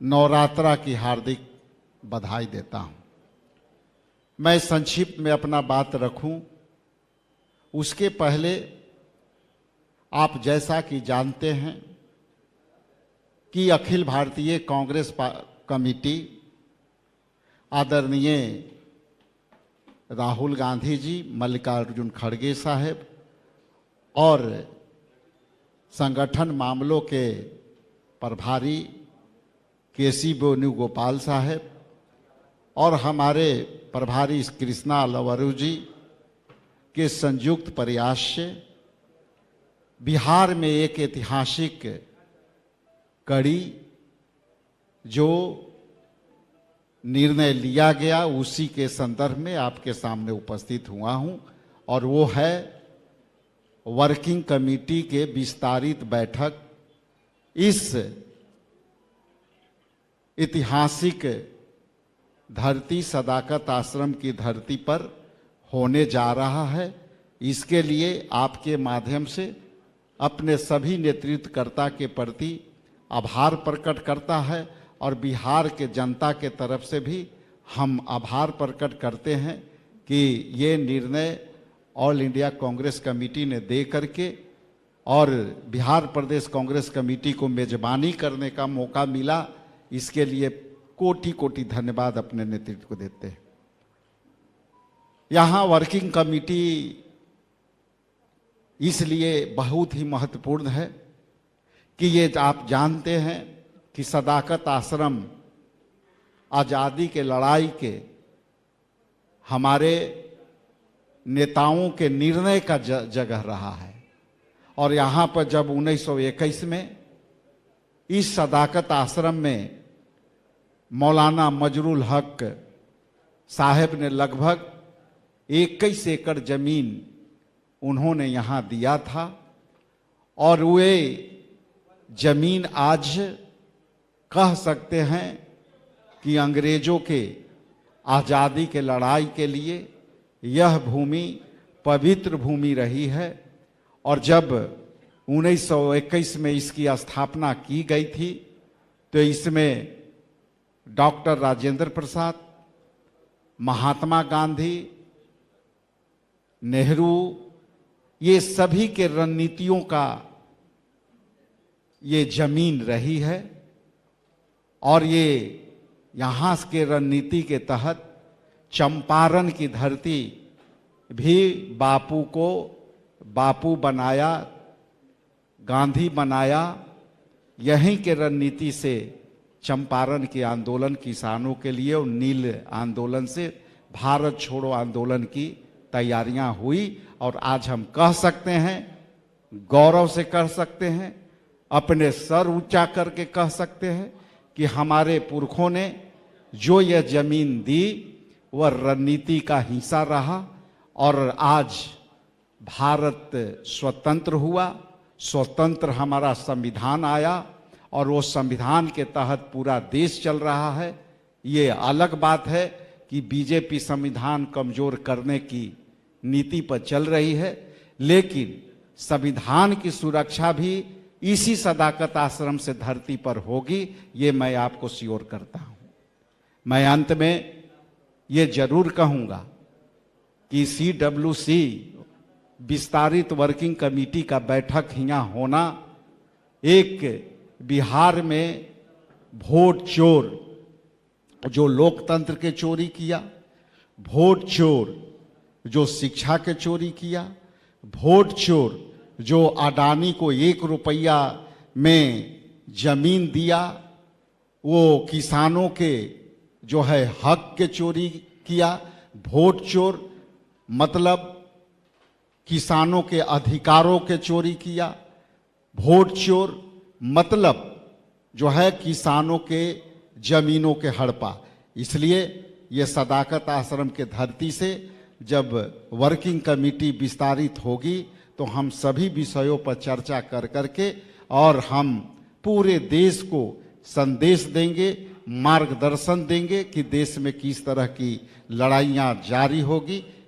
नवरात्रा की हार्दिक बधाई देता हूं। मैं संक्षिप्त में अपना बात रखूं उसके पहले आप जैसा कि जानते हैं कि अखिल भारतीय कांग्रेस कमेटी आदरणीय राहुल गांधी जी, मल्लिकार्जुन खड़गे साहब और संगठन मामलों के प्रभारी केसी वेणुगोपाल साहब और हमारे प्रभारी कृष्णा लवरू जी के संयुक्त प्रयास से बिहार में एक ऐतिहासिक कड़ी जो निर्णय लिया गया उसी के संदर्भ में आपके सामने उपस्थित हुआ हूं और वो है वर्किंग कमेटी के विस्तारित बैठक इस ऐतिहासिक धरती सदाकत आश्रम की धरती पर होने जा रहा है। इसके लिए आपके माध्यम से अपने सभी नेतृत्वकर्ता के प्रति आभार प्रकट करता है और बिहार के जनता के तरफ से भी हम आभार प्रकट करते हैं कि ये निर्णय ऑल इंडिया कांग्रेस कमेटी ने दे करके और बिहार प्रदेश कांग्रेस कमेटी को मेजबानी करने का मौका मिला। इसके लिए कोटि कोटि धन्यवाद अपने नेतृत्व को देते हैं। यहाँ वर्किंग कमेटी इसलिए बहुत ही महत्वपूर्ण है कि ये आप जानते हैं कि सदाकत आश्रम आज़ादी के लड़ाई के हमारे नेताओं के निर्णय का जगह रहा है और यहाँ पर जब 1921 में इस सदाकत आश्रम में मौलाना मजरुल हक साहब ने लगभग 21 एकड़ जमीन उन्होंने यहाँ दिया था और वे जमीन आज कह सकते हैं कि अंग्रेजों के आज़ादी के लड़ाई के लिए यह भूमि पवित्र भूमि रही है। और जब 1921 में इसकी स्थापना की गई थी तो इसमें डॉक्टर राजेंद्र प्रसाद, महात्मा गांधी, नेहरू, ये सभी के रणनीतियों का ये जमीन रही है और ये यहाँ के रणनीति के तहत चंपारण की धरती भी बापू को बापू बनाया, गांधी बनाया। यहीं के रणनीति से चंपारण के आंदोलन किसानों के लिए और नील आंदोलन से भारत छोड़ो आंदोलन की तैयारियां हुई और आज हम कह सकते हैं, गौरव से कह सकते हैं, अपने सर ऊंचा करके कह सकते हैं कि हमारे पुरखों ने जो यह जमीन दी वह रणनीति का हिस्सा रहा और आज भारत स्वतंत्र हुआ, स्वतंत्र हमारा संविधान आया और वो संविधान के तहत पूरा देश चल रहा है। ये अलग बात है कि बीजेपी संविधान कमजोर करने की नीति पर चल रही है, लेकिन संविधान की सुरक्षा भी इसी सदाकत आश्रम से धरती पर होगी, ये मैं आपको श्योर करता हूं। मैं अंत में ये जरूर कहूंगा कि CWC विस्तारित वर्किंग कमेटी का बैठक यहाँ होना एक बिहार में वोट चोर जो लोकतंत्र के चोरी किया, वोट चोर जो शिक्षा के चोरी किया, वोट चोर जो अडानी को 1 रुपया में जमीन दिया, वो किसानों के जो है हक के चोरी किया। वोट चोर मतलब किसानों के अधिकारों के चोरी किया। वोट चोर मतलब जो है किसानों के जमीनों के हड़पा। इसलिए ये सदाकत आश्रम के धरती से जब वर्किंग कमेटी विस्तारित होगी तो हम सभी विषयों पर चर्चा कर करके और हम पूरे देश को संदेश देंगे, मार्गदर्शन देंगे कि देश में किस तरह की लड़ाइयाँ जारी होगी।